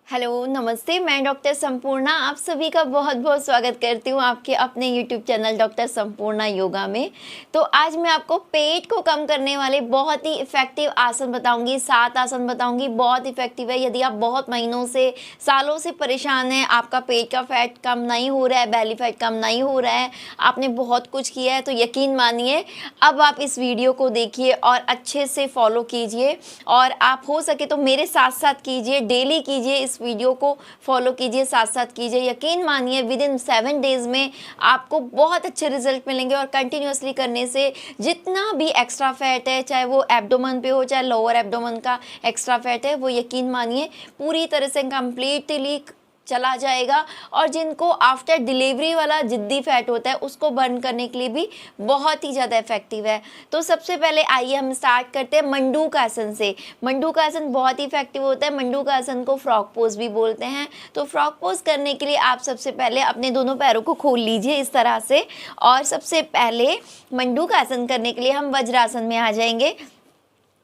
Hello, नमस्ते। मैं doctor Sampurna आप सभी का बहुत बहुत स्वागत करती हूँ आपके अपने YouTube channel doctor Sampurna yoga में। तो आज मैं आपको पेट को कम करने वाले बहुत ही इफ़ेक्टिव आसन बताऊंगी, 7 आसन बताऊंगी। बहुत इफ़ेक्टिव है। यदि आप बहुत महीनों से, सालों से परेशान हैं, आपका पेट का फैट कम नहीं हो रहा है, बेली फैट कम नहीं हो रहा है, आपने बहुत कुछ किया है, तो यकीन मानिए अब आप इस वीडियो को देखिए और अच्छे से फॉलो कीजिए। और आप हो सके तो मेरे साथ साथ कीजिए, डेली कीजिए, इस वीडियो को फॉलो कीजिए, साथ साथ कीजिए। यकीन मानिए विद इन 7 डेज में आपको बहुत अच्छे रिजल्ट मिलेंगे। और कंटिन्यूअसली करने से जितना भी एक्स्ट्रा फैट है, चाहे वो एब्डोमेन पे हो चाहे लोअर एब्डोमेन का एक्स्ट्रा फैट है, वो यकीन मानिए पूरी तरह से कंप्लीटली चला जाएगा। और जिनको आफ्टर डिलीवरी वाला जिद्दी फैट होता है उसको बर्न करने के लिए भी बहुत ही ज़्यादा इफेक्टिव है। तो सबसे पहले आइए हम स्टार्ट करते हैं मंडूक आसन से। मंडूक आसन बहुत ही इफेक्टिव होता है। मंडूक आसन को फ्रॉक पोज भी बोलते हैं। तो फ्रॉक पोज करने के लिए आप सबसे पहले अपने दोनों पैरों को खोल लीजिए इस तरह से। और सबसे पहले मंडूक आसन करने के लिए हम वज्रासन में आ जाएंगे।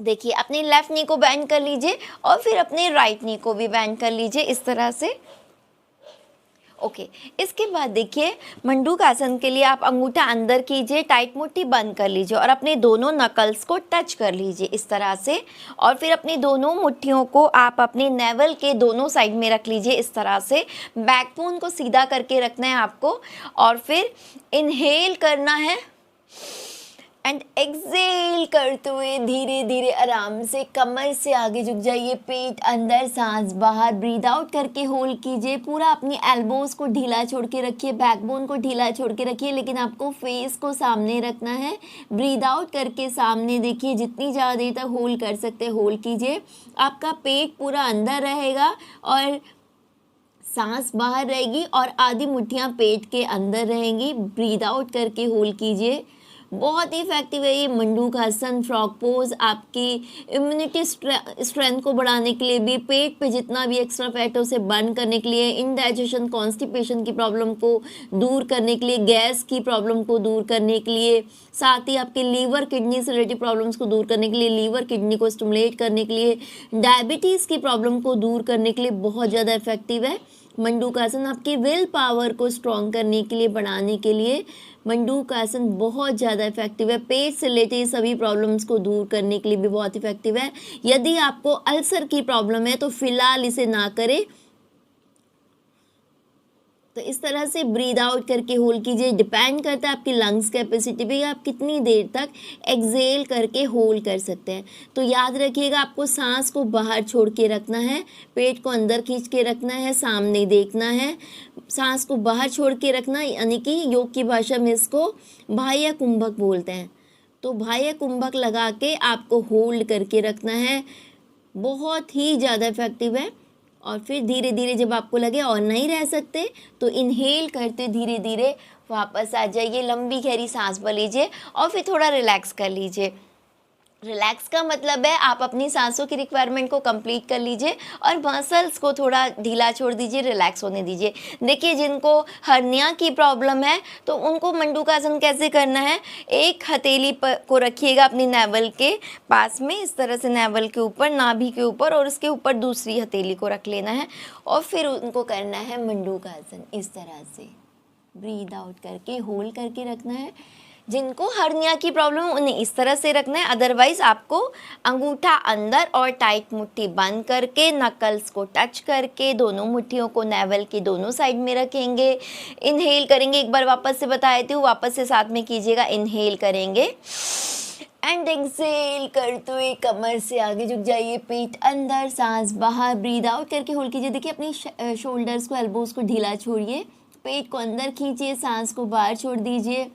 देखिए, अपनी लेफ्ट नी को बेंड कर लीजिए और फिर अपने राइट नी को भी बेंड कर लीजिए इस तरह से। ओके इसके बाद देखिए, मंडूक आसन के लिए आप अंगूठा अंदर कीजिए, टाइट मुट्ठी बंद कर लीजिए और अपने दोनों नकल्स को टच कर लीजिए इस तरह से। और फिर अपनी दोनों मुट्ठियों को आप अपने नेवल के दोनों साइड में रख लीजिए इस तरह से। बैकबोन को सीधा करके रखना है आपको। और फिर इनहेल करना है एंड एक्सेल करते हुए धीरे धीरे आराम से कमर से आगे झुक जाइए, पेट अंदर, सांस बाहर। ब्रीद आउट करके होल्ड कीजिए। पूरा अपनी एल्बोज को ढीला छोड़ के रखिए, बैकबोन को ढीला छोड़ के रखिए, लेकिन आपको फेस को सामने रखना है। ब्रीद आउट करके सामने देखिए, जितनी ज़्यादा देर तक होल्ड कर सकते हैं होल्ड कीजिए। आपका पेट पूरा अंदर रहेगा और सांस बाहर रहेगी और आधी मुट्ठियाँ पेट के अंदर रहेंगी। ब्रीद आउट करके होल्ड कीजिए। बहुत ही इफेक्टिव है ये मंडूक आसन, फ्रॉक पोज। आपकी इम्यूनिटी स्ट्रेंथ को बढ़ाने के लिए भी, पेट पे जितना भी एक्स्ट्रा फैट है उसे बर्न करने के लिए, इनडाइजेशन कॉन्स्टिपेशन की प्रॉब्लम को दूर करने के लिए, गैस की प्रॉब्लम को दूर करने के लिए, साथ ही आपके लीवर किडनी से रिलेटेड प्रॉब्लम्स को दूर करने के लिए, लीवर किडनी को स्टिमुलेट करने के लिए, डायबिटीज़ की प्रॉब्लम को दूर करने के लिए बहुत ज़्यादा इफेक्टिव है मंडूक आसन। आपकी विल पावर को स्ट्रॉन्ग करने के लिए, बढ़ाने के लिए मंडूक आसन बहुत ज़्यादा इफेक्टिव है। पेट से रिलेटेड सभी प्रॉब्लम्स को दूर करने के लिए भी बहुत इफेक्टिव है। यदि आपको अल्सर की प्रॉब्लम है तो फिलहाल इसे ना करें। तो इस तरह से ब्रीद आउट करके होल्ड कीजिए। डिपेंड करता है आपकी लंग्स कैपेसिटी पे, आप कितनी देर तक एक्सेल करके होल्ड कर सकते हैं। तो याद रखिएगा, आपको सांस को बाहर छोड़ के रखना है, पेट को अंदर खींच के रखना है, सामने देखना है। सांस को बाहर छोड़ के रखना, यानी कि योग की भाषा में इसको बाह्य कुंभक बोलते हैं। तो बाह्य कुंभक लगा के आपको होल्ड करके रखना है। बहुत ही ज़्यादा इफेक्टिव है। और फिर धीरे धीरे जब आपको लगे और नहीं रह सकते तो इनहेल करते धीरे धीरे वापस आ जाइए, लंबी गहरी सांस भर लीजिए और फिर थोड़ा रिलैक्स कर लीजिए। रिलैक्स का मतलब है आप अपनी सांसों की रिक्वायरमेंट को कंप्लीट कर लीजिए और मसल्स को थोड़ा ढीला छोड़ दीजिए, रिलैक्स होने दीजिए। देखिए, जिनको हर्निया की प्रॉब्लम है तो उनको मंडूकासन कैसे करना है, एक हथेली को रखिएगा अपनी नेवल के पास में इस तरह से, नेवल के ऊपर, नाभि के ऊपर, और उसके ऊपर दूसरी हथेली को रख लेना है और फिर उनको करना है मंडूकासन इस तरह से। ब्रीद आउट करके होल्ड करके रखना है। जिनको हर्निया की प्रॉब्लम उन्हें इस तरह से रखना है। अदरवाइज आपको अंगूठा अंदर और टाइट मुट्ठी बंद करके, नकल्स को टच करके, दोनों मुट्ठियों को नेवल के दोनों साइड में रखेंगे। इनहेल करेंगे, एक बार वापस से बता देती हूँ, वापस से साथ में कीजिएगा। इनहेल करेंगे एंड एक्सेल करते हुए कमर से आगे झुक जाइए, पेट अंदर, सांस बाहर। ब्रीद आउट करके होल्ड कीजिए। देखिए, अपनी शोल्डर्स को, एल्बोज को ढीला छोड़िए, पेट को अंदर खींचिए, सांस को बाहर छोड़ दीजिए।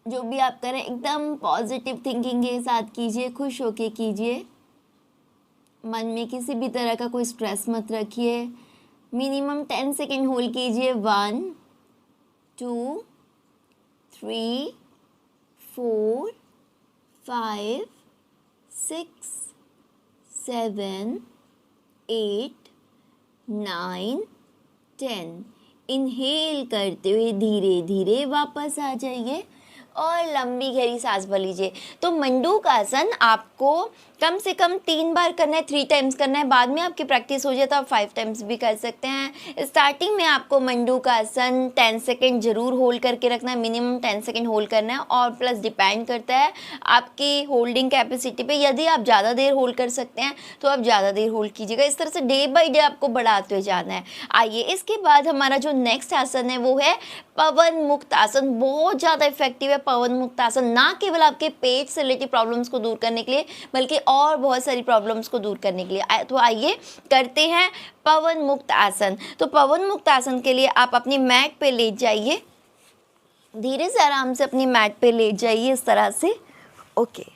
जो भी आप करें एकदम पॉजिटिव थिंकिंग के साथ कीजिए, खुश होके कीजिए। मन में किसी भी तरह का कोई स्ट्रेस मत रखिए। मिनिमम 10 सेकेंड होल्ड कीजिए। 1 2 3 4 5 6 7 8 9 10। इनहेल करते हुए धीरे धीरे वापस आ जाइए। और लंबी गहरी सांस भर लीजिए। तो मंडूकासन आपको कम से कम 3 बार करना है, 3 टाइम्स करना है। बाद में आपकी प्रैक्टिस हो जाए तो आप 5 टाइम्स भी कर सकते हैं। स्टार्टिंग में आपको मंडूकासन 10 सेकेंड जरूर होल्ड करके रखना है, मिनिमम 10 सेकेंड होल्ड करना है, और प्लस डिपेंड करता है आपकी होल्डिंग कैपेसिटी पे। यदि आप ज़्यादा देर होल्ड कर सकते हैं तो आप ज़्यादा देर होल्ड कीजिएगा। इस तरह से डे बाई डे आपको बढ़ाते हुए जाना है। आइए, इसके बाद हमारा जो नेक्स्ट आसन है वो है पवन मुक्त आसन। बहुत ज़्यादा इफेक्टिव है पवन मुक्त आसन, ना केवल आपके पेट से रिलेटेड प्रॉब्लम्स को दूर करने के लिए बल्कि और बहुत सारी प्रॉब्लम्स को दूर करने के लिए। तो आइए करते हैं पवन मुक्त आसन। तो पवन मुक्त आसन के लिए आप अपनी मैट पे लेट जाइए, धीरे से आराम से अपनी मैट पे लेट जाइए इस तरह से। ओके,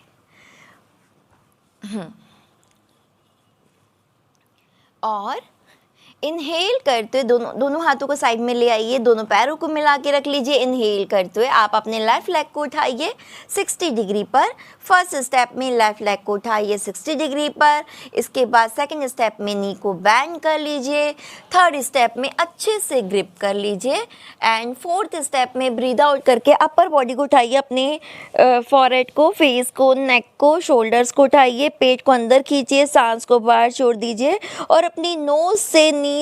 और इनहेल करते हुए दोनों हाथों को साइड में ले आइए, दोनों पैरों को मिला के रख लीजिए। इनहेल करते हुए आप अपने लेफ्ट लेग को उठाइए 60 डिग्री पर। फर्स्ट स्टेप में लेफ्ट लेग को उठाइए 60 डिग्री पर। इसके बाद सेकंड स्टेप में नी को बैंड कर लीजिए। थर्ड स्टेप में अच्छे से ग्रिप कर लीजिए। एंड फोर्थ स्टेप में ब्रीद आउट करके अपर बॉडी को उठाइए, अपने फॉरहेड को, फेस को, नेक को, शोल्डर्स को उठाइए, पेट को अंदर खींचिए, सांस को बाहर छोड़ दीजिए और अपनी नोज से नी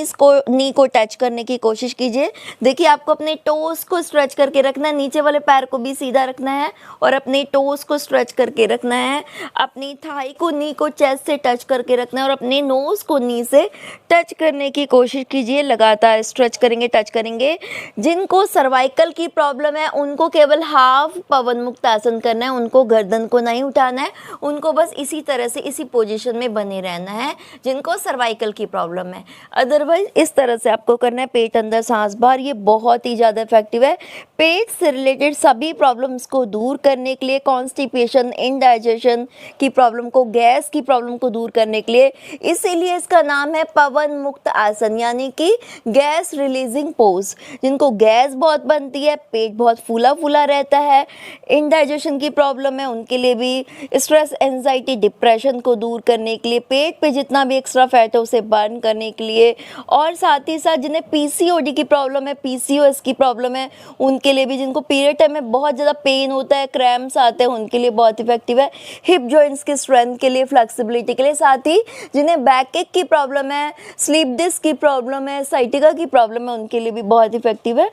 को टच करने की कोशिश कीजिए। देखिए, आपको अपने टोस को स्ट्रेच करके रखना है, नीचे वाले पैर को भी सीधा रखना है और अपने टोस को स्ट्रेच करके रखना है। अपनी थाई को नी को चेस्ट से टच करके रखना है और अपने नोज को नी से टच करने की कोशिश कीजिए। लगातार स्ट्रेच करेंगे, टच करेंगे। जिनको सर्वाइकल की प्रॉब्लम है उनको केवल हाफ पवन मुक्त आसन करना है, उनको गर्दन को नहीं उठाना है, उनको बस इसी तरह से इसी पोजीशन में बने रहना है जिनको सर्वाइकल की प्रॉब्लम है। अदरवाइज इस तरह से आपको करना है, पेट अंदर सांस बाहर। ये बहुत ही ज़्यादा इफेक्टिव है पेट से रिलेटेड सभी प्रॉब्लम्स को दूर करने के लिए, कॉन्स्टिपेशन, इनडाइजेशन की प्रॉब्लम को, गैस की प्रॉब्लम को दूर करने के लिए। इसीलिए इसका नाम है पवन मुक्त आसन, यानी कि गैस रिलीजिंग पोज। जिनको गैस बहुत बनती है, पेट बहुत फूला फूला रहता है, इनडाइजेशन की प्रॉब्लम है, उनके लिए भी, स्ट्रेस, एंजाइटी, डिप्रेशन को दूर करने के लिए, पेट पे जितना भी एक्स्ट्रा फैट है उसे बर्न करने के लिए, और साथ ही साथ जिन्हें पीसीओडी की प्रॉब्लम है, पीसीओएस की प्रॉब्लम है, उनके लिए भी, जिनको पीरियड टाइम में बहुत ज़्यादा पेन होता है, क्रैम्प्स आते हैं, उनके लिए बहुत इफेक्टिव है। हिप जॉइंट्स की स्ट्रेंथ के लिए, फ्लेक्सिबिलिटी के लिए, साथ ही जिन्हें बैक एक की प्रॉब्लम है, स्लीप डिस्क की प्रॉब्लम है, साइटिका की प्रॉब्लम है, उनके लिए भी बहुत इफेक्टिव है।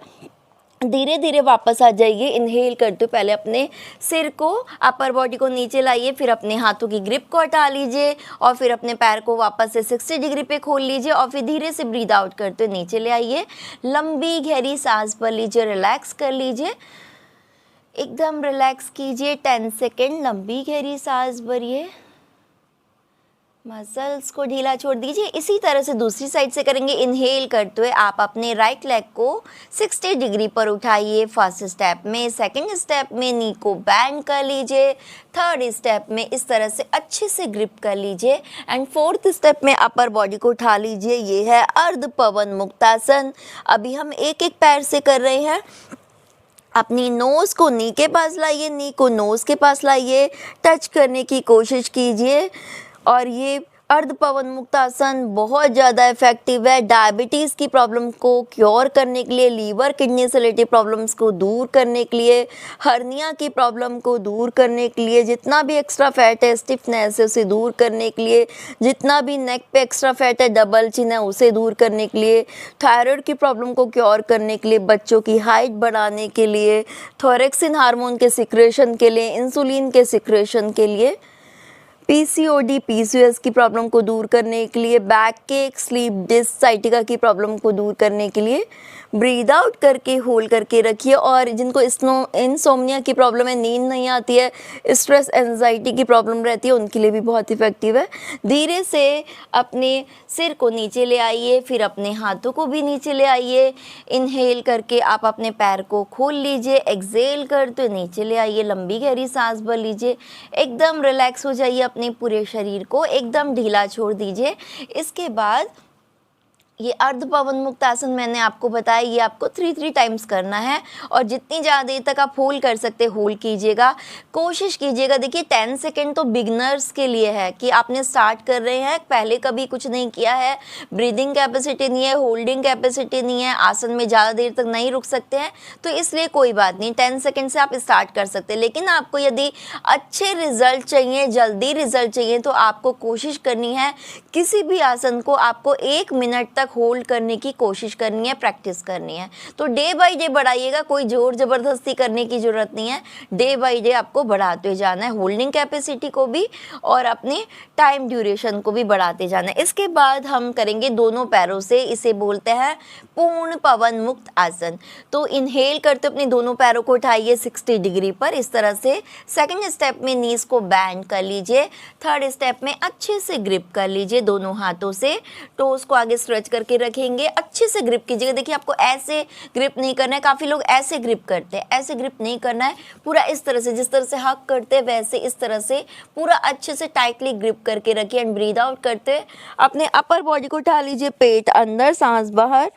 धीरे धीरे वापस आ जाइए। इनहेल करते हुए पहले अपने सिर को, अपर बॉडी को नीचे लाइए, फिर अपने हाथों की ग्रिप को हटा लीजिए और फिर अपने पैर को वापस से 60 डिग्री पे खोल लीजिए और फिर धीरे से ब्रीद आउट करते हुए नीचे ले आइए। लंबी गहरी सांस भर लीजिए, रिलैक्स कर लीजिए, एकदम रिलैक्स कीजिए। 10 सेकेंड लंबी गहरी सांस भरिए, मसल्स को ढीला छोड़ दीजिए। इसी तरह से दूसरी साइड से करेंगे। इनहेल करते हुए आप अपने राइट लेग को 60 डिग्री पर उठाइए फर्स्ट स्टेप में। सेकंड स्टेप में नी को बैंड कर लीजिए। थर्ड स्टेप में इस तरह से अच्छे से ग्रिप कर लीजिए एंड फोर्थ स्टेप में अपर बॉडी को उठा लीजिए। ये है अर्ध पवन मुक्तासन। अभी हम एक एक पैर से कर रहे हैं। अपनी नोज़ को नी के पास लाइए, नी को नोज़ के पास लाइए, टच करने की कोशिश कीजिए। और ये अर्ध पवन मुक्तासन बहुत ज़्यादा इफेक्टिव है डायबिटीज़ की प्रॉब्लम को क्योर करने के लिए, लीवर किडनी से रिलेटेड प्रॉब्लम्स को दूर करने के लिए, हर्निया की प्रॉब्लम को दूर करने के लिए, जितना भी एक्स्ट्रा फैट है, स्टिफनेस है, उसे दूर करने के लिए, जितना भी नेक पे एक्स्ट्रा फैट है, डबल चिन है, उसे दूर करने के लिए, थायराइड की प्रॉब्लम को क्योर करने के लिए, बच्चों की हाइट बढ़ाने के लिए, थोरेक्सिन हार्मोन के सिक्रेशन के लिए, इंसुलिन के सिक्रेशन के लिए, पीसीओडी, पीसीओएस की प्रॉब्लम को दूर करने के लिए, backache, slip disc, sciatica की प्रॉब्लम को दूर करने के लिए। ब्रीद आउट करके होल्ड करके रखिए। और जिनको इंसोम्निया की प्रॉब्लम है, नींद नहीं आती है, स्ट्रेस, एंजाइटी की प्रॉब्लम रहती है, उनके लिए भी बहुत इफेक्टिव है। धीरे से अपने सिर को नीचे ले आइए, फिर अपने हाथों को भी नीचे ले आइए। इनहेल करके आप अपने पैर को खोल लीजिए, एक्सेल करते नीचे ले आइए, लंबी गहरी सांस भर लीजिए, एकदम रिलैक्स हो जाइए, अपने पूरे शरीर को एकदम ढीला छोड़ दीजिए। इसके बाद ये अर्ध पवन मुक्त आसन मैंने आपको बताया, ये आपको 3 टाइम्स करना है और जितनी ज़्यादा देर तक आप होल्ड कर सकते होल्ड कीजिएगा, कोशिश कीजिएगा। देखिए 10 सेकेंड तो बिगनर्स के लिए है कि आपने स्टार्ट कर रहे हैं, पहले कभी कुछ नहीं किया है, ब्रीदिंग कैपेसिटी नहीं है, होल्डिंग कैपेसिटी नहीं है, आसन में ज़्यादा देर तक नहीं रुक सकते हैं, तो इसलिए कोई बात नहीं, 10 सेकेंड से आप स्टार्ट कर सकते हैं। लेकिन आपको यदि अच्छे रिजल्ट चाहिए, जल्दी रिजल्ट चाहिए, तो आपको कोशिश करनी है किसी भी आसन को आपको 1 मिनट तक होल्ड करने की कोशिश करनी है, प्रैक्टिस करनी है। तो डे बाय डे बढ़ाइएगा, कोई जोर जबरदस्ती करने की जरूरत नहीं है, डे बाय डे आपको बढ़ाते हुए जाना है, होल्डिंग कैपेसिटी को भी और अपने टाइम ड्यूरेशन को भी बढ़ाते जाना है। इसके बाद हम करेंगे दोनों पैरों से, इसे बोलते हैं पूर्ण पवन मुक्त आसन। तो इनहेल करते अपने दोनों पैरों को उठाइए 60 डिग्री पर इस तरह से। सेकंड स्टेप में नीज को बैंड कर लीजिए, थर्ड स्टेप में अच्छे से ग्रिप कर लीजिए दोनों हाथों से, टोस को आगे स्ट्रेच करके रखेंगे, अच्छे से ग्रिप कीजिएगा। देखिए आपको ऐसे ग्रिप नहीं करना है, काफ़ी लोग ऐसे ग्रिप करते हैं, ऐसे ग्रिप नहीं करना है, पूरा इस तरह से, जिस तरह से हक करते हैं वैसे इस तरह से पूरा अच्छे से टाइटली ग्रिप करके रखिए। एंड ब्रीद आउट करते हुए अपने अपर बॉडी को उठा लीजिए, पेट अंदर, सांस बाहर,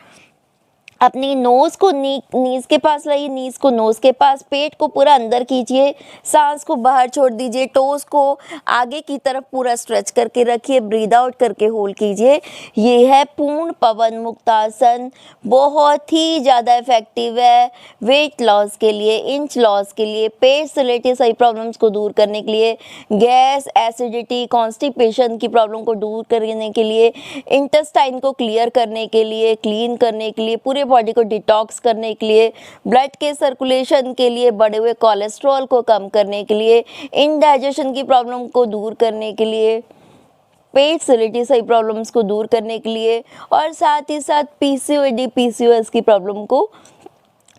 अपनी नोज़ को नीज़ के पास लाइए, नीज़ को नोज़ के पास, पेट को पूरा अंदर कीजिए, सांस को बाहर छोड़ दीजिए, टोस को आगे की तरफ पूरा स्ट्रेच करके रखिए, ब्रीद आउट करके होल्ड कीजिए। ये है पूर्ण पवन मुक्त आसन, बहुत ही ज़्यादा इफेक्टिव है वेट लॉस के लिए, इंच लॉस के लिए, पेट से रिलेटेड सही प्रॉब्लम्स को दूर करने के लिए, गैस, एसिडिटी, कॉन्स्टिपेशन की प्रॉब्लम को दूर करने के लिए, इंटेस्टाइन को क्लियर करने के लिए, क्लीन करने के लिए, पूरे बॉडी को डिटॉक्स करने के लिए, ब्लड के सर्कुलेशन के लिए, बढ़े हुए कोलेस्ट्रॉल को कम करने के लिए, इनडाइजेशन की प्रॉब्लम को दूर करने के लिए, पेट से रिलेटेड सही प्रॉब्लम्स को दूर करने के लिए, और साथ ही साथ पीसीओडी, पीसीओएस की प्रॉब्लम को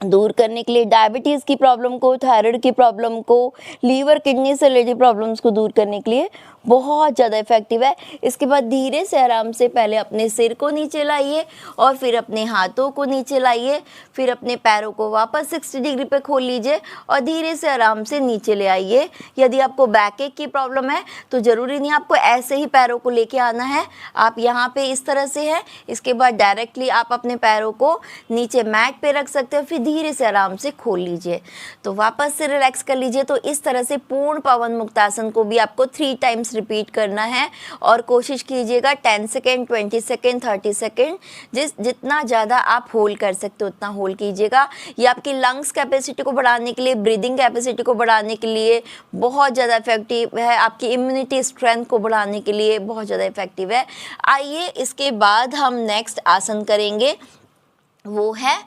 दूर करने के लिए, डायबिटीज़ की प्रॉब्लम को, थायराइड की प्रॉब्लम को, लीवर किडनी से रिलेटेड प्रॉब्लम्स को दूर करने के लिए बहुत ज़्यादा इफेक्टिव है। इसके बाद धीरे से आराम से पहले अपने सिर को नीचे लाइए और फिर अपने हाथों को नीचे लाइए, फिर अपने पैरों को वापस 60 डिग्री पे खोल लीजिए और धीरे से आराम से नीचे ले आइए। यदि आपको बैक एक की प्रॉब्लम है तो ज़रूरी नहीं आपको ऐसे ही पैरों को लेके आना है, आप यहाँ पे इस तरह से है, इसके बाद डायरेक्टली आप अपने पैरों को नीचे मैट पे रख सकते हो, फिर धीरे से आराम से खोल लीजिए। तो वापस से रिलैक्स कर लीजिए। तो इस तरह से पूर्ण पवन मुक्त आसन को भी आपको 3 टाइम्स रिपीट करना है और कोशिश कीजिएगा 10 सेकेंड, 20 सेकेंड, 30 सेकेंड, जितना ज़्यादा आप होल्ड कर सकते हो उतना होल्ड कीजिएगा। ये आपकी लंग्स कैपेसिटी को बढ़ाने के लिए, ब्रीदिंग कैपेसिटी को बढ़ाने के लिए बहुत ज़्यादा इफेक्टिव है, आपकी इम्यूनिटी स्ट्रेंथ को बढ़ाने के लिए बहुत ज़्यादा इफेक्टिव है। आइए इसके बाद हम नेक्स्ट आसन करेंगे, वो है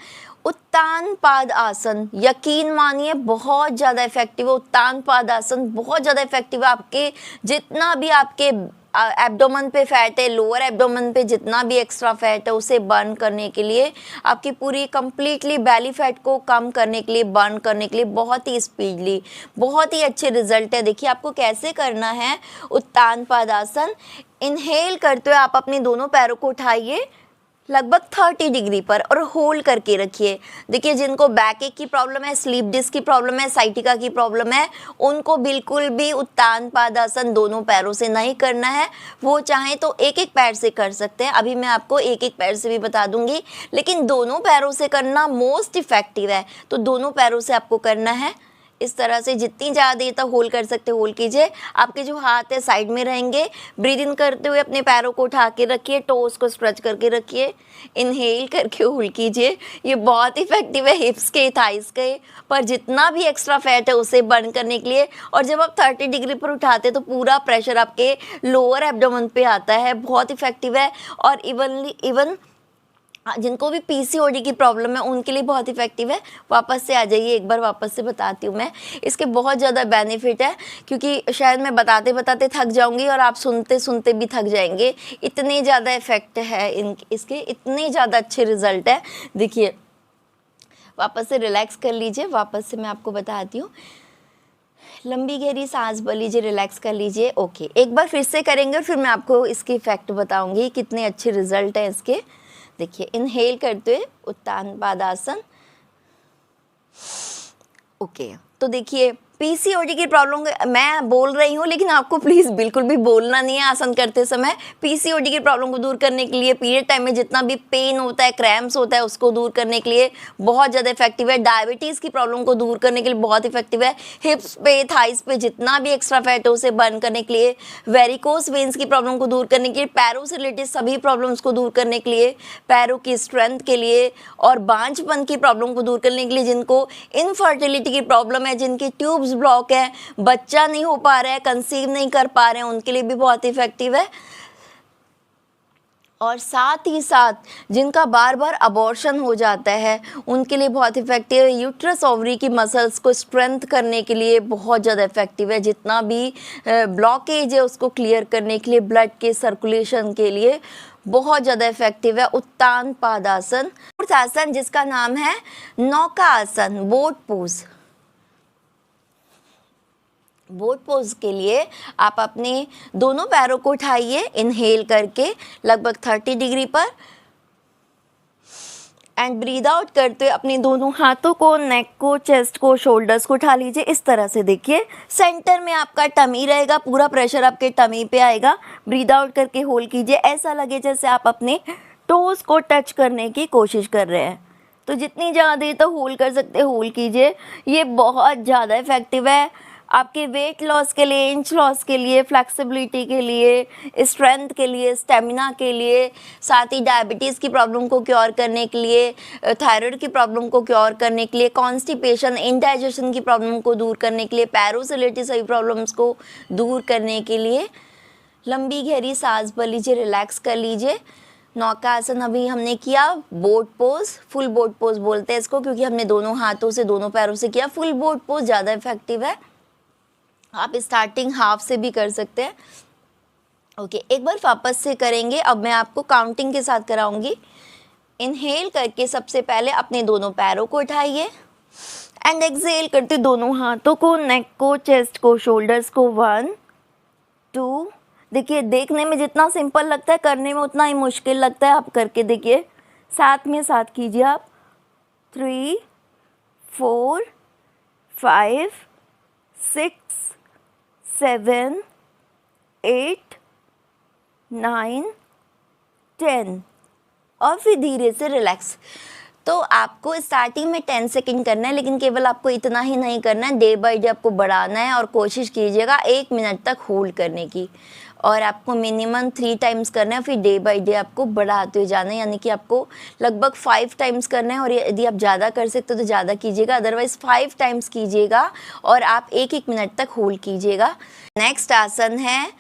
उत्तान पाद आसन। यकीन मानिए बहुत ज़्यादा इफेक्टिव है उत्तान पाद आसन, बहुत ज़्यादा इफेक्टिव है। आपके जितना भी आपके एब्डोमेन पे फैट है, लोअर एब्डोमेन पे जितना भी एक्स्ट्रा फैट है उसे बर्न करने के लिए, आपकी पूरी कंप्लीटली बेली फैट को कम करने के लिए, बर्न करने के लिए बहुत ही स्पीडली, बहुत ही अच्छे रिजल्ट है। देखिए आपको कैसे करना है उत्तान पाद आसन। इनहेल करते हुए आप अपने दोनों पैरों को उठाइए लगभग 30 डिग्री पर और होल्ड करके रखिए। देखिए जिनको बैक एक की प्रॉब्लम है, स्लीप डिस्क की प्रॉब्लम है, साइटिका की प्रॉब्लम है, उनको बिल्कुल भी उत्तान पादासन दोनों पैरों से नहीं करना है। वो चाहें तो एक एक पैर से कर सकते हैं, अभी मैं आपको एक एक पैर से भी बता दूंगी, लेकिन दोनों पैरों से करना मोस्ट इफेक्टिव है। तो दोनों पैरों से आपको करना है इस तरह से, जितनी ज़्यादा देर तक होल्ड कर सकते होल्ड कीजिए। आपके जो हाथ है साइड में रहेंगे। ब्रीद इन करते हुए अपने पैरों को उठा के रखिए, टोस को स्ट्रेच करके रखिए, इनहेल करके होल्ड कीजिए। ये बहुत इफेक्टिव है हिप्स के, थाइस के, पर जितना भी एक्स्ट्रा फैट है उसे बर्न करने के लिए। और जब आप 30 डिग्री पर उठाते हैं तो पूरा प्रेशर आपके लोअर एब्डोमेन पे आता है, बहुत इफेक्टिव है। और इवन जिनको भी पीसीओडी की प्रॉब्लम है उनके लिए बहुत इफेक्टिव है। वापस से आ जाइए, एक बार वापस से बताती हूँ मैं। इसके बहुत ज़्यादा बेनिफिट है, क्योंकि शायद मैं बताते बताते थक जाऊँगी और आप सुनते सुनते भी थक जाएंगे, इतने ज़्यादा इफेक्ट है इसके, इतने ज़्यादा अच्छे रिजल्ट है। देखिए वापस से रिलैक्स कर लीजिए। वापस से मैं आपको बताती हूँ, लंबी गहरी सांस भर लीजिए, रिलैक्स कर लीजिए। ओके, एक बार फिर से करेंगे और फिर मैं आपको इसके इफेक्ट बताऊँगी, कितने अच्छे रिजल्ट हैं इसके। देखिए इनहेल करते हुए उत्तान पादासन। ओके, तो देखिए पीसीओडी की प्रॉब्लम मैं बोल रही हूँ, लेकिन आपको प्लीज़ बिल्कुल भी बोलना नहीं है आसन करते समय। पीसीओडी की प्रॉब्लम को दूर करने के लिए, पीरियड टाइम में जितना भी पेन होता है, क्रैम्प्स होता है, उसको दूर करने के लिए बहुत ज़्यादा इफेक्टिव है। डायबिटीज़ की प्रॉब्लम को दूर करने के लिए बहुत इफेक्टिव है। हिप्स पे, थाइस पे जितना भी एक्स्ट्रा फैट है उसे बर्न करने के लिए, वेरिकोस वेन्स की प्रॉब्लम को दूर करने के लिए, पैरों से रिलेटेड सभी प्रॉब्लम्स को दूर करने के लिए, पैरों की स्ट्रेंथ के लिए और बांझपन की प्रॉब्लम को दूर करने के लिए, जिनको इनफर्टिलिटी की प्रॉब्लम है, जिनकी ट्यूब्स ब्लॉक है, बच्चा नहीं हो पा रहा है, कंसीव नहीं कर पा रहे हैं, उनके लिए भी बहुत इफेक्टिव है। और साथ ही साथ जिनका बार बार अबॉर्शन हो जाता है उनके लिए बहुत इफेक्टिव है। यूट्रस ओवरी की मसल्स को स्ट्रेंथ करने के लिए बहुत ज़्यादा इफेक्टिव है। जितना भी ब्लॉकेज है उसको क्लियर करने के लिए, ब्लड के सर्कुलेशन के लिए बहुत ज़्यादा इफेक्टिव है उत्तान पादासन। फोर्थ आसन जिसका नाम है नौका आसन, बोट पोज। बोट पोज के लिए आप अपने दोनों पैरों को उठाइए इनहेल करके लगभग 30 डिग्री पर, एंड ब्रीद आउट करते हुए अपने दोनों हाथों को, नेक को, चेस्ट को, शोल्डर्स को उठा लीजिए इस तरह से। देखिए सेंटर में आपका टमी रहेगा, पूरा प्रेशर आपके टमी पे आएगा। ब्रीद आउट करके होल्ड कीजिए, ऐसा लगे जैसे आप अपने टोज को टच करने की कोशिश कर रहे हैं। तो जितनी ज़्यादा देर तक होल्ड कर सकते होल्ड कीजिए। ये बहुत ज़्यादा इफेक्टिव है आपके वेट लॉस के लिए, इंच लॉस के लिए, फ्लेक्सिबिलिटी के लिए, स्ट्रेंथ के लिए, स्टेमिना के लिए, साथ ही डायबिटीज़ की प्रॉब्लम को क्योर करने के लिए, थायराइड की प्रॉब्लम को क्योर करने के लिए, कॉन्स्टिपेशन, इंडाइजेशन की प्रॉब्लम को दूर करने के लिए, पैरों से रिलेटेड सभी प्रॉब्लम्स को दूर करने के लिए। लंबी गहरी सांस भर लीजिए, रिलैक्स कर लीजिए। नौका आसन अभी हमने किया, boat pose, full boat pose बोलते हैं इसको क्योंकि हमने दोनों हाथों से, दोनों पैरों से किया। फुल बोट पोज ज़्यादा इफेक्टिव है। आप स्टार्टिंग हाफ से भी कर सकते हैं। ओके, एक बार वापस से करेंगे। अब मैं आपको काउंटिंग के साथ कराऊंगी। इनहेल करके सबसे पहले अपने दोनों पैरों को उठाइए एंड एक्सहेल करते दोनों हाथों को, नेक को, चेस्ट को, शोल्डर्स को। 1 2। देखिए देखने में जितना सिंपल लगता है करने में उतना ही मुश्किल लगता है। आप करके देखिए, साथ में साथ कीजिए आप। 3 4 5 6 7 8 9 10 और फिर धीरे से रिलैक्स। तो आपको स्टार्टिंग में 10 सेकंड करना है, लेकिन केवल आपको इतना ही नहीं करना है, डे बाय डे आपको बढ़ाना है और कोशिश कीजिएगा 1 मिनट तक होल्ड करने की। और आपको मिनिमम 3 टाइम्स करना है, फिर डे बाय डे आपको बढ़ाते हुए जाना है, यानी कि आपको लगभग 5 टाइम्स करना है। और यदि आप ज़्यादा कर सकते हो तो ज़्यादा कीजिएगा, अदरवाइज़ 5 टाइम्स कीजिएगा और आप 1-1 मिनट तक होल्ड कीजिएगा। नेक्स्ट आसन है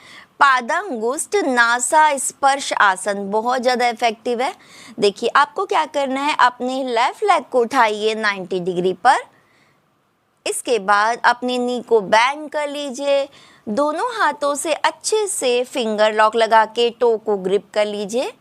पादांगुष्ठ नासा स्पर्श आसन, बहुत ज़्यादा इफेक्टिव है। देखिए आपको क्या करना है, अपने लेफ्ट लेग को उठाइए 90 डिग्री पर। इसके बाद अपनी नी को बैंड कर लीजिए, दोनों हाथों से अच्छे से फिंगर लॉक लगा के टो को ग्रिप कर लीजिए।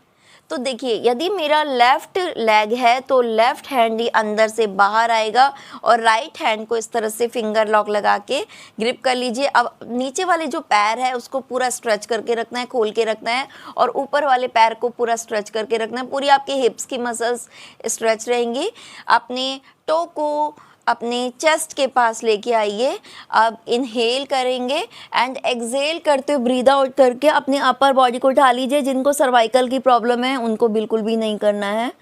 तो देखिए यदि मेरा लेफ़्ट लेग है तो लेफ़्ट हैंड ही अंदर से बाहर आएगा और राइट हैंड को इस तरह से फिंगर लॉक लगा के ग्रिप कर लीजिए। अब नीचे वाले जो पैर है उसको पूरा स्ट्रेच करके रखना है, खोल के रखना है, और ऊपर वाले पैर को पूरा स्ट्रेच करके रखना है। पूरी आपके हिप्स की मसल्स स्ट्रेच रहेंगी। अपने टो को अपने चेस्ट के पास लेके आइए। अब इनहेल करेंगे एंड एक्सहेल करते हुए ब्रीद आउट करके अपने अपर बॉडी को उठा लीजिए। जिनको सर्वाइकल की प्रॉब्लम है उनको बिल्कुल भी नहीं करना है।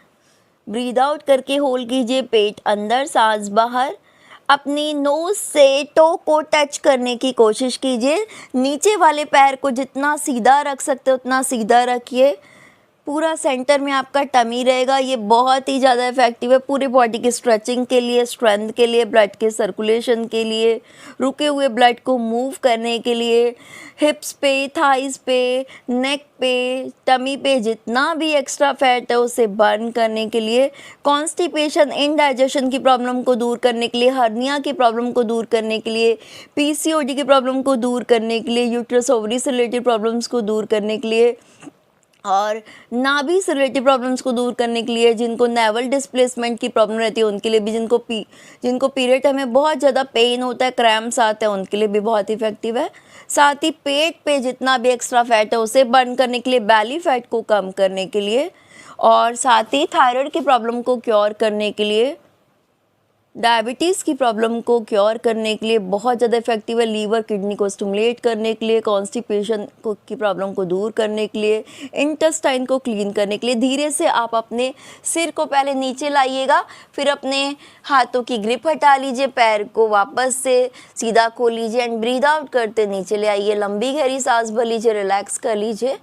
ब्रीद आउट करके होल्ड कीजिए, पेट अंदर, सांस बाहर। अपनी नोज से टो को टच करने की कोशिश कीजिए। नीचे वाले पैर को जितना सीधा रख सकते उतना सीधा रखिए। पूरा सेंटर में आपका टमी रहेगा। ये बहुत ही ज़्यादा इफेक्टिव है पूरी बॉडी की स्ट्रेचिंग के लिए, स्ट्रेंथ के लिए, ब्लड के सर्कुलेशन के लिए, रुके हुए ब्लड को मूव करने के लिए, हिप्स पे, थाइस पे, नेक पे, टमी पे जितना भी एक्स्ट्रा फैट है उसे बर्न करने के लिए, कॉन्स्टिपेशन, इनडाइजेशन की प्रॉब्लम को दूर करने के लिए, हर्निया की प्रॉब्लम को दूर करने के लिए, पीसीओडी की प्रॉब्लम को दूर करने के लिए, यूट्रस ओवरी से रिलेटेड प्रॉब्लम्स को दूर करने के लिए, और नाभि से रिलेटेड प्रॉब्लम्स को दूर करने के लिए, जिनको नेवल डिस्प्लेसमेंट की प्रॉब्लम रहती है उनके लिए भी, जिनको पीरियड में बहुत ज़्यादा पेन होता है, क्रैम्प्स आते हैं, उनके लिए भी बहुत इफेक्टिव है। साथ ही पेट पे जितना भी एक्स्ट्रा फैट है उसे बर्न करने के लिए, बैली फैट को कम करने के लिए, और साथ ही थायराइड की प्रॉब्लम को क्योर करने के लिए डायबिटीज़ की प्रॉब्लम को क्योर करने के लिए बहुत ज़्यादा इफेक्टिव है। लीवर किडनी को स्टिमुलेट करने के लिए, कॉन्स्टिपेशन को की प्रॉब्लम को दूर करने के लिए, इंटेस्टाइन को क्लीन करने के लिए। धीरे से आप अपने सिर को पहले नीचे लाइएगा, फिर अपने हाथों की ग्रिप हटा लीजिए, पैर को वापस से सीधा खोल लीजिए एंड ब्रीद आउट करते नीचे ले आइए। लंबी गहरी सांस भर लीजिए, रिलैक्स कर लीजिए।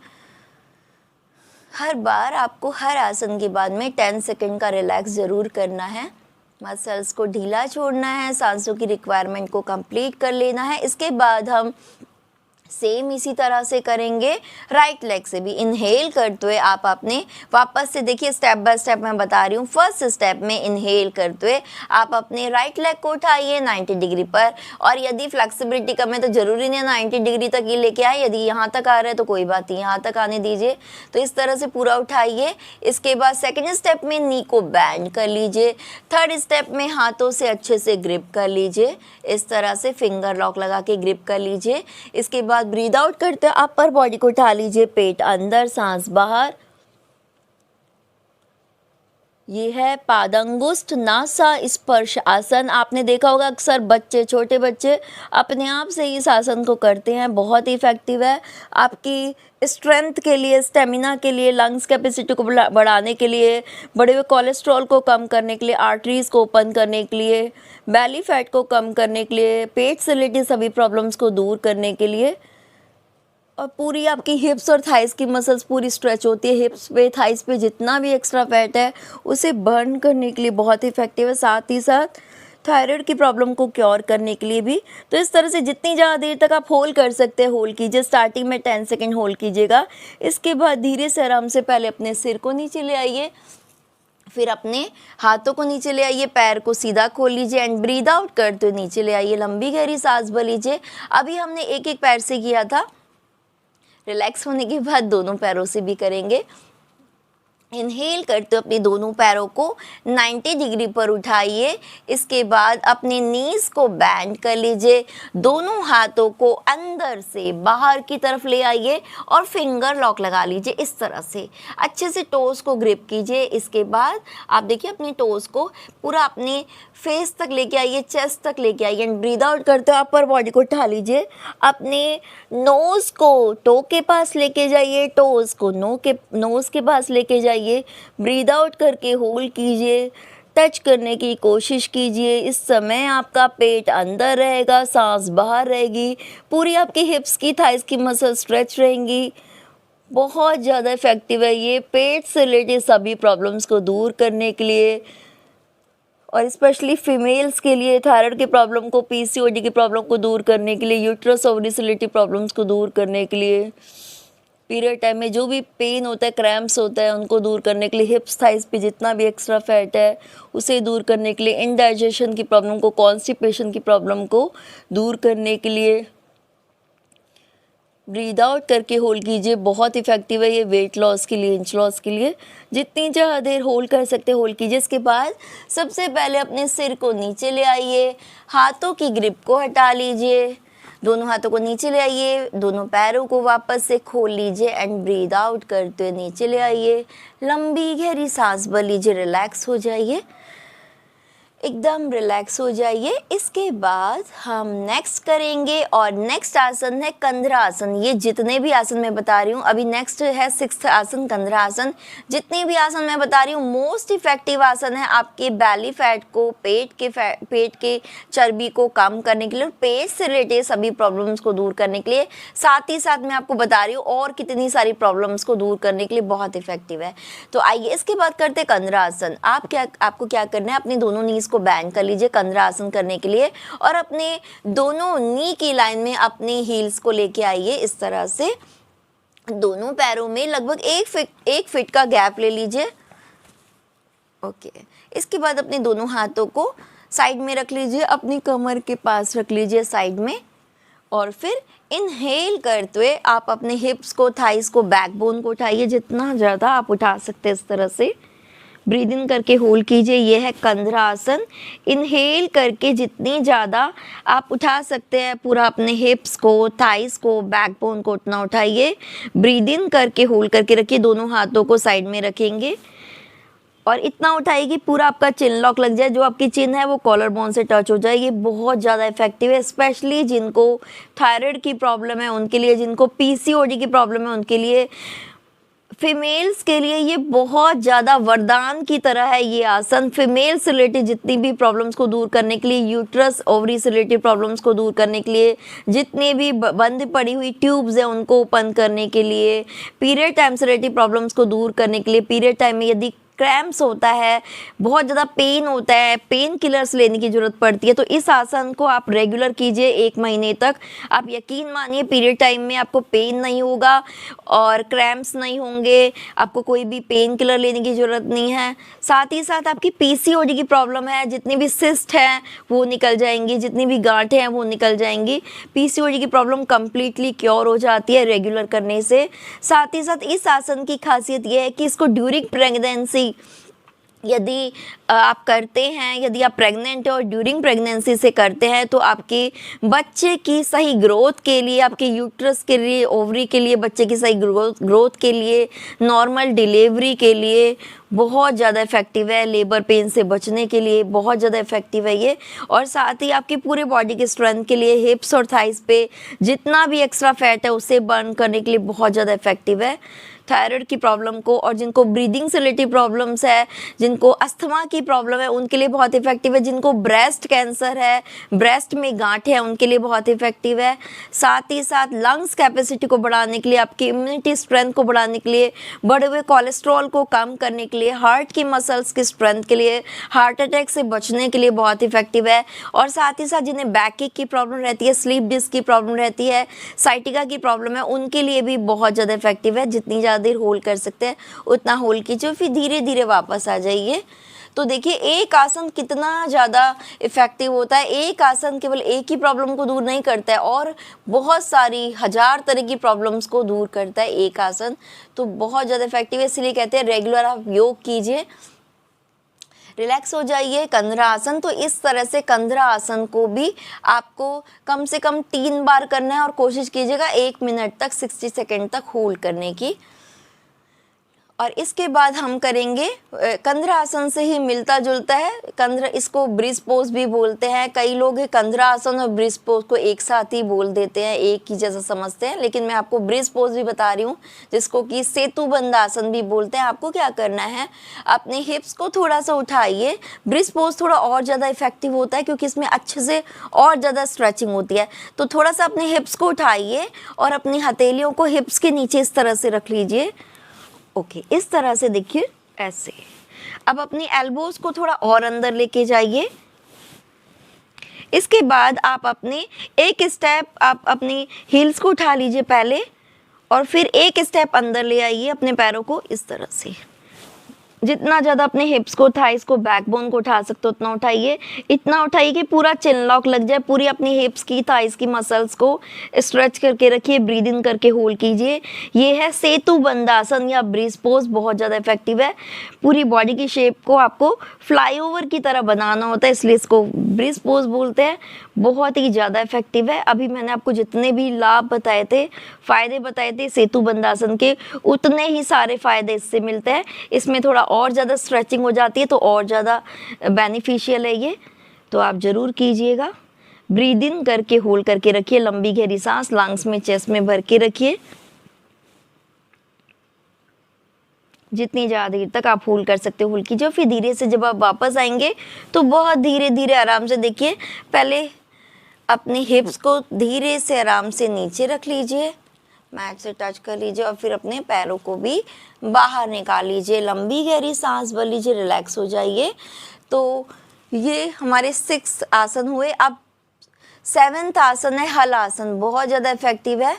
हर बार आपको हर आसन के बाद में 10 सेकंड का रिलैक्स ज़रूर करना है। मसल्स को ढीला छोड़ना है, सांसों की रिक्वायरमेंट को कंप्लीट कर लेना है। इसके बाद हम सेम इसी तरह से करेंगे राइट लेग से भी। इनहेल करते हुए आप अपने वापस से देखिए, स्टेप बाय स्टेप मैं बता रही हूँ। फर्स्ट स्टेप में इनहेल करते हुए आप अपने राइट लेग को उठाइए 90 डिग्री पर, और यदि फ्लेक्सिबिलिटी कम है तो ज़रूरी नहीं 90 डिग्री तक ये लेके आए, यदि यहाँ तक आ रहा है तो कोई बात नहीं, यहाँ तक आने दीजिए। तो इस तरह से पूरा उठाइए। इसके बाद सेकेंड स्टेप में नी को बैंड कर लीजिए। थर्ड स्टेप में हाथों से अच्छे से ग्रिप कर लीजिए, इस तरह से फिंगर लॉक लगा के ग्रिप कर लीजिए। इसके बाद ब्रीद आउट करते हैं, अपर बॉडी को उठा लीजिए, पेट अंदर, सांस बाहर। ये है पादंगुष्ठ नासा स्पर्श आसन। आपने देखा होगा अक्सर बच्चे, छोटे बच्चे अपने आप से इस आसन को करते हैं। बहुत ही इफेक्टिव है आपकी स्ट्रेंथ के लिए, स्टेमिना के लिए, लंग्स कैपेसिटी को बढ़ाने के लिए, बढ़े हुए कोलेस्ट्रॉल को कम करने के लिए, आर्टरीज को ओपन करने के लिए, बैली फैट को कम करने के लिए, पेट से रिलेटेड सभी प्रॉब्लम्स को दूर करने के लिए। और पूरी आपकी हिप्स और थाइस की मसल्स पूरी स्ट्रेच होती है। हिप्स पे, थाइस पे जितना भी एक्स्ट्रा फैट है उसे बर्न करने के लिए बहुत इफेक्टिव है। साथ ही साथ थायराइड की प्रॉब्लम को क्योर करने के लिए भी। तो इस तरह से जितनी ज़्यादा देर तक आप होल्ड कर सकते हैं होल्ड कीजिए। स्टार्टिंग में 10 सेकेंड होल्ड कीजिएगा। इसके बाद धीरे से आराम से पहले अपने सिर को नीचे ले आइए, फिर अपने हाथों को नीचे ले आइए, पैर को सीधा खोल लीजिए एंड ब्रीद आउट करते हुए नीचे ले आइए। लंबी गहरी सांस भर लीजिए। अभी हमने एक एक पैर से किया था, रिलैक्स होने के बाद दोनों पैरों से भी करेंगे। इनहेल करते अपने दोनों पैरों को 90 डिग्री पर उठाइए। इसके बाद अपने नीज को बैंड कर लीजिए, दोनों हाथों को अंदर से बाहर की तरफ ले आइए और फिंगर लॉक लगा लीजिए। इस तरह से अच्छे से टोस को ग्रिप कीजिए। इसके बाद आप देखिए अपने टोस को पूरा अपने फेस तक लेके आइए, चेस्ट तक लेके आइए एंड ब्रीद आउट करते हुए अपर बॉडी को उठा लीजिए। अपने नोज़ को टो के पास लेके जाइए, टोज़ को नोज़ के पास लेके जाइए। ब्रीद आउट करके होल्ड कीजिए, टच करने की कोशिश कीजिए। इस समय आपका पेट अंदर रहेगा, सांस बाहर रहेगी, पूरी आपकी हिप्स की, थाइस की मसल स्ट्रेच रहेंगी। बहुत ज़्यादा इफेक्टिव है ये पेट से रिलेटेड सभी प्रॉब्लम्स को दूर करने के लिए, और स्पेशली फीमेल्स के लिए थायराइड की प्रॉब्लम को, पीसीओडी की प्रॉब्लम को दूर करने के लिए, यूट्रस ओवरी से रिलेटेड प्रॉब्लम्स को दूर करने के लिए, पीरियड टाइम में जो भी पेन होता है, क्रैम्प्स होता है, उनको दूर करने के लिए, हिप्स थाइस पे जितना भी एक्स्ट्रा फैट है उसे दूर करने के लिए, इनडाइजेशन की प्रॉब्लम को, कॉन्स्टिपेशन की प्रॉब्लम को दूर करने के लिए। ब्रीद आउट करके होल्ड कीजिए। बहुत इफेक्टिव है ये वेट लॉस के लिए, इंच लॉस के लिए। जितनी ज़्यादा देर होल्ड कर सकते होल्ड कीजिए। इसके बाद सबसे पहले अपने सिर को नीचे ले आइए, हाथों की ग्रिप को हटा लीजिए, दोनों हाथों को नीचे ले आइए, दोनों पैरों को वापस से खोल लीजिए एंड ब्रीद आउट करते हुए नीचे ले आइए। लंबी गहरी सांस भर लीजिए, रिलैक्स हो जाइए, एकदम रिलैक्स हो जाइए। इसके बाद हम नेक्स्ट करेंगे और नेक्स्ट आसन है कंधरा आसन। ये जितने भी आसन मैं बता रही हूँ, अभी नेक्स्ट है 6th आसन कंधरा आसन। जितने भी आसन मैं बता रही हूँ मोस्ट इफेक्टिव आसन है आपके बैली फैट को, पेट के चर्बी को कम करने के लिए, पेट से रिलेटेड सभी प्रॉब्लम्स को दूर करने के लिए। साथ ही साथ मैं आपको बता रही हूँ और कितनी सारी प्रॉब्लम्स को दूर करने के लिए बहुत इफेक्टिव है। तो आइए इसके बाद करते हैं कंधरा आसन। आपको क्या करना है, अपनी दोनों नीज को बैंड कर लीजिए कंधरा आसन करने के लिए, और अपने दोनों नी की लाइन में अपने हील्स को लेके आइए। इस तरह से दोनों पैरों में लगभग 1 फीट का गैप ले लीजिए। ओके, इसके बाद अपने दोनों हाथों को साइड में रख लीजिए, अपनी कमर के पास रख लीजिए साइड में, और फिर इनहेल करते हुए आप अपने हिप्स को, थाइस को, बैकबोन को उठाइए, जितना ज़्यादा आप उठा सकते हैं इस तरह से। ब्रीद इन करके होल्ड कीजिए, ये है कंधरा आसन। इनहेल करके जितनी ज़्यादा आप उठा सकते हैं पूरा अपने हिप्स को, थाइस को, बैकबोन को उतना उठाइए। ब्रीद इन करके होल्ड करके रखिए, दोनों हाथों को साइड में रखेंगे और इतना उठाइए कि पूरा आपका चिन लॉक लग जाए, जो आपकी चिन है वो कॉलर बोन से टच हो जाए। ये बहुत ज़्यादा इफेक्टिव है, स्पेशली जिनको थायराइड की प्रॉब्लम है उनके लिए, जिनको पीसीओडी की प्रॉब्लम है उनके लिए, फीमेल्स के लिए ये बहुत ज़्यादा वरदान की तरह है। ये आसन फीमेल से रिलेटेड जितनी भी प्रॉब्लम्स को दूर करने के लिए, यूट्रस ओवरी से रिलेटेड प्रॉब्लम्स को दूर करने के लिए, जितनी भी बंद पड़ी हुई ट्यूब्स हैं उनको ओपन करने के लिए, पीरियड टाइम से रिलेटेड प्रॉब्लम्स को दूर करने के लिए, पीरियड टाइम में यदि क्रैम्प्स होता है, बहुत ज़्यादा पेन होता है, पेन किलर्स लेने की ज़रूरत पड़ती है, तो इस आसन को आप रेगुलर कीजिए 1 महीने तक। आप यकीन मानिए पीरियड टाइम में आपको पेन नहीं होगा और क्रैम्प्स नहीं होंगे, आपको कोई भी पेन किलर लेने की ज़रूरत नहीं है। साथ ही साथ आपकी पीसीओडी की प्रॉब्लम है, जितनी भी सिस्ट हैं वो निकल जाएंगी, जितनी भी गांठें हैं वो निकल जाएंगी। पीसीओडी की प्रॉब्लम कम्प्लीटली क्योर हो जाती है रेगुलर करने से। साथ ही साथ इस आसन की खासियत ये है कि इसको ड्यूरिंग प्रेगनेंसी यदि आप करते हैं, यदि आप प्रेग्नेंट हैं और ड्यूरिंग प्रेगनेंसी से करते हैं, तो आपके बच्चे की सही ग्रोथ के लिए, आपके यूट्रस के लिए, ओवरी के लिए, बच्चे की सही ग्रोथ के लिए, नॉर्मल डिलीवरी के लिए बहुत ज़्यादा इफेक्टिव है। लेबर पेन से बचने के लिए बहुत ज़्यादा इफेक्टिव है ये। और साथ ही आपकी पूरे बॉडी के स्ट्रेंथ के लिए, हिप्स और थाइस पे जितना भी एक्स्ट्रा फैट है उसे बर्न करने के लिए बहुत ज़्यादा इफेक्टिव है। थायराइड की प्रॉब्लम को, और जिनको ब्रीदिंग से रिलेटेड प्रॉब्लम्स है, जिनको अस्थमा की प्रॉब्लम है उनके लिए बहुत इफेक्टिव है, जिनको ब्रेस्ट कैंसर है, ब्रेस्ट में गांठ है उनके लिए बहुत इफेक्टिव है। साथ ही साथ लंग्स कैपेसिटी को बढ़ाने के लिए, आपकी इम्यूनिटी स्ट्रेंथ को बढ़ाने के लिए, बढ़े हुए कोलेस्ट्रॉल को कम करने के लिए, हार्ट की मसल्स की स्ट्रेंथ के लिए, हार्ट अटैक से बचने के लिए बहुत इफेक्टिव है। और साथ ही साथ जिन्हें बैकएक की प्रॉब्लम रहती है, स्लीप डिस्क की प्रॉब्लम रहती है, साइटिका की प्रॉब्लम है, उनके लिए भी बहुत ज़्यादा इफेक्टिव है। जितनी ज़्यादा देर होल्ड कर सकते हैं उतना होल्ड कीजिए, फिर धीरे धीरे वापस आ जाइए। तो देखिए एक आसन कितना ज़्यादा इफेक्टिव होता है। एक आसन केवल एक ही प्रॉब्लम को दूर नहीं करता है, और बहुत सारी 1000 तरह की प्रॉब्लम्स को दूर करता है एक आसन। तो बहुत ज़्यादा इफेक्टिव है, इसलिए कहते हैं रेगुलर आप योग कीजिए, रिलैक्स हो जाइए। कंधरा आसन, तो इस तरह से कंधरा आसन को भी आपको कम से कम 3 बार करना है, और कोशिश कीजिएगा 1 मिनट तक 60 सेकेंड तक होल्ड करने की। और इसके बाद हम करेंगे कंधरा आसन से ही मिलता जुलता है कंधरा, इसको ब्रिज पोज भी बोलते हैं। कई लोग कंधरा आसन और ब्रिज पोज को एक साथ ही बोल देते हैं, एक ही जैसा समझते हैं, लेकिन मैं आपको ब्रिज पोज भी बता रही हूँ, जिसको कि सेतुबंद आसन भी बोलते हैं। आपको क्या करना है, अपने हिप्स को थोड़ा सा उठाइए। ब्रिज पोज थोड़ा और ज़्यादा इफेक्टिव होता है क्योंकि इसमें अच्छे से और ज़्यादा स्ट्रेचिंग होती है। तो थोड़ा सा अपने हिप्स को उठाइए और अपनी हथेलियों को हिप्स के नीचे इस तरह से रख लीजिए। ओके, इस तरह से देखिए ऐसे। अब अपनी एल्बोज को थोड़ा और अंदर लेके जाइए। इसके बाद आप अपने एक स्टेप, आप अपनी हील्स को उठा लीजिए पहले, और फिर एक स्टेप अंदर ले आइए अपने पैरों को इस तरह से। जितना ज़्यादा अपने हिप्स को, थाइस को, बैकबोन को उठा सकते हो उतना उठाइए। इतना उठाइए कि पूरा चिन लॉक लग जाए, पूरी अपनी हिप्स की, थाइस की मसल्स को स्ट्रेच करके रखिए, ब्रीद इन करके होल्ड कीजिए। ये है सेतुबंद आसन या ब्रिज पोज, बहुत ज़्यादा इफेक्टिव है। पूरी बॉडी की शेप को आपको फ्लाईओवर की तरह बनाना होता है, इसलिए इसको ब्रिज पोज बोलते हैं। बहुत ही ज़्यादा इफेक्टिव है। अभी मैंने आपको जितने भी लाभ बताए थे, फ़ायदे बताए थे सेतुबंद आसन के, उतने ही सारे फ़ायदे इससे मिलते हैं। इसमें थोड़ा और ज़्यादा स्ट्रेचिंग हो जाती है तो और ज़्यादा बेनिफिशियल है ये, तो आप ज़रूर कीजिएगा। ब्रीद इन करके होल्ड करके रखिए, लंबी गहरी सांस लंग्स में, चेस्ट में भर के रखिए। जितनी ज़्यादा देर तक आप होल्ड कर सकते हो होल्ड कीजिए। फिर धीरे से जब आप वापस आएंगे तो बहुत धीरे धीरे आराम से देखिए, पहले अपने हिप्स को धीरे से आराम से नीचे रख लीजिए, मैट से टच कर लीजिए, और फिर अपने पैरों को भी बाहर निकाल लीजिए। लंबी गहरी सांस भर लीजिए, रिलैक्स हो जाइए। तो ये हमारे 6 आसन हुए। अब 7th आसन है हल आसन, बहुत ज़्यादा इफेक्टिव है।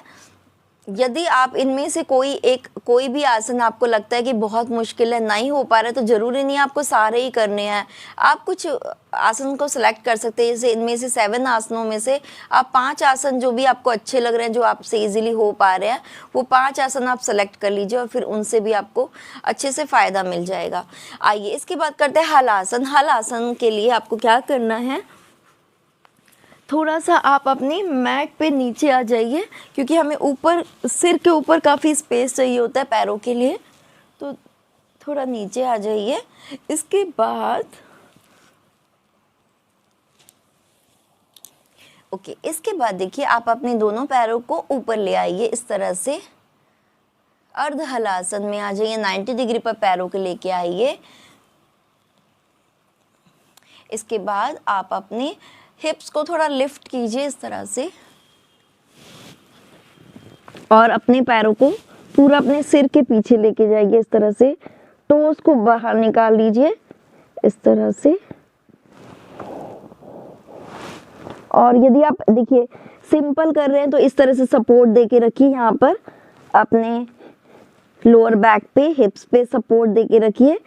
यदि आप इनमें से कोई भी आसन आपको लगता है कि बहुत मुश्किल है, नहीं हो पा रहा है, तो ज़रूरी नहीं आपको सारे ही करने हैं। आप कुछ आसन को सिलेक्ट कर सकते हैं। जैसे इनमें से 7 आसनों में से आप 5 आसन जो भी आपको अच्छे लग रहे हैं, जो आपसे इजीली हो पा रहे हैं, वो 5 आसन आप सेलेक्ट कर लीजिए, और फिर उनसे भी आपको अच्छे से फ़ायदा मिल जाएगा। आइए इसके बाद करते हैं हल आसन। हल आसन के लिए आपको क्या करना है, थोड़ा सा आप अपनी मैट पे नीचे आ जाइए, क्योंकि हमें ऊपर सिर के ऊपर काफ़ी स्पेस चाहिए होता है पैरों के लिए। तो थोड़ा नीचे आ जाइए। इसके बाद इसके बाद देखिए आप अपने दोनों पैरों को ऊपर ले आइए, इस तरह से अर्ध हलासन में आ जाइए। 90 डिग्री पर पैरों को लेके आइए। इसके बाद आप अपने हिप्स को थोड़ा लिफ्ट कीजिए इस तरह से, और अपने पैरों को पूरा अपने सिर के पीछे लेके जाइए इस तरह से। टोस को बाहर निकाल लीजिए इस तरह से। और यदि आप देखिए सिंपल कर रहे हैं तो इस तरह से सपोर्ट देके रखिए, यहाँ पर अपने लोअर बैक पे, हिप्स पे सपोर्ट देके रखिए।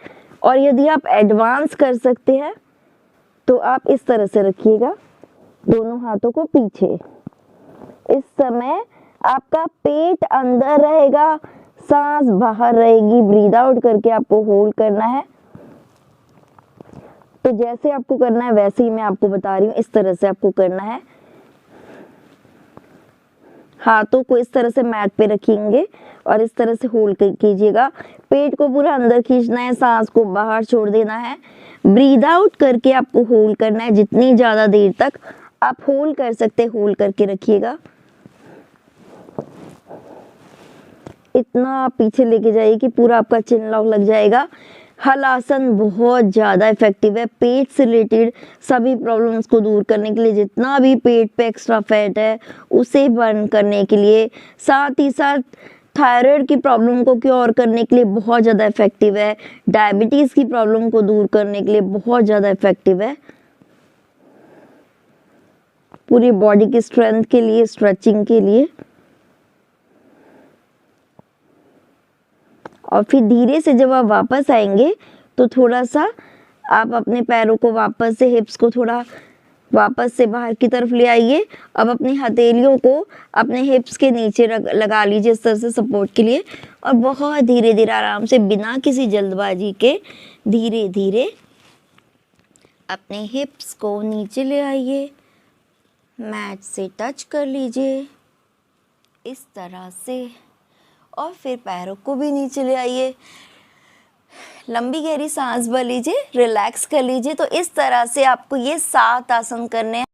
और यदि आप एडवांस कर सकते हैं तो आप इस तरह से रखिएगा दोनों हाथों को पीछे। इस समय आपका पेट अंदर रहेगा, सांस बाहर रहेगी। ब्रीद आउट करके आपको होल्ड करना है। तो जैसे आपको करना है वैसे ही मैं आपको बता रही हूँ, इस तरह से आपको करना है। हाथों को इस तरह से मैट पे रखेंगे और इस तरह से होल्ड कीजिएगा। पेट को पूरा अंदर खींचना है, सांस को बाहर छोड़ देना है। ब्रीद आउट करके आपको होल्ड करना है। जितनी ज़्यादा देर तक आप होल्ड कर सकते हैं होल्ड करके रखिएगा। इतना आप पीछे लेके जाइए कि पूरा आपका चिन लॉक लग जाएगा। हलासन बहुत ज़्यादा इफेक्टिव है पेट से रिलेटेड सभी प्रॉब्लम्स को दूर करने के लिए। जितना भी पेट पे एक्स्ट्रा फैट है उसे बर्न करने के लिए, साथ ही साथ थायराइड की प्रॉब्लम को क्योर करने के लिए बहुत ज़्यादा इफेक्टिव है। डायबिटीज़ की प्रॉब्लम को दूर करने के लिए बहुत ज़्यादा इफेक्टिव है। पूरी बॉडी की स्ट्रेंथ के लिए, स्ट्रेचिंग के लिए। और फिर धीरे से जब आप वापस आएंगे तो थोड़ा सा आप अपने पैरों को वापस से, हिप्स को थोड़ा वापस से बाहर की तरफ ले आइए। अब अपनी हथेलियों को अपने हिप्स के नीचे लगा लीजिए इस तरह से सपोर्ट के लिए। और बहुत धीरे धीरे आराम से, बिना किसी जल्दबाजी के, धीरे धीरे अपने हिप्स को नीचे ले आइए। मैट से टच कर लीजिए इस तरह से, और फिर पैरों को भी नीचे ले आइए। लंबी गहरी सांस भर लीजिए, रिलैक्स कर लीजिए। तो इस तरह से आपको ये 7 आसन करने हैं।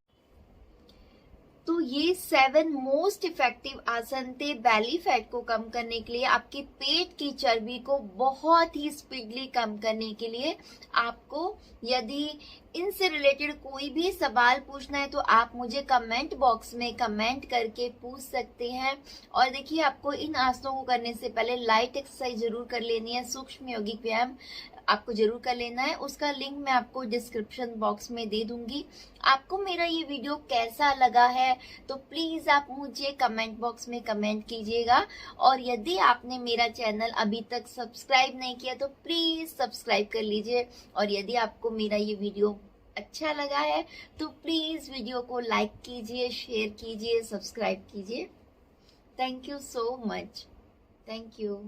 तो ये 7 मोस्ट इफेक्टिव आसन थे बेली फैट को कम करने के लिए, आपके पेट की चर्बी को बहुत ही स्पीडली कम करने के लिए। आपको यदि इनसे रिलेटेड कोई भी सवाल पूछना है तो आप मुझे कमेंट बॉक्स में कमेंट करके पूछ सकते हैं। और देखिए आपको इन आसनों को करने से पहले लाइट एक्सरसाइज जरूर कर लेनी है, सूक्ष्म यौगिक व्यायाम आपको जरूर कर लेना है। उसका लिंक मैं आपको डिस्क्रिप्शन बॉक्स में दे दूंगी। आपको मेरा ये वीडियो कैसा लगा है तो प्लीज आप मुझे कमेंट बॉक्स में कमेंट कीजिएगा। और यदि आपने मेरा चैनल अभी तक सब्सक्राइब नहीं किया तो प्लीज सब्सक्राइब कर लीजिए। और यदि आपको मेरा ये वीडियो अच्छा लगा है तो प्लीज वीडियो को लाइक कीजिए, शेयर कीजिए, सब्सक्राइब कीजिए। Thank you so much. Thank you.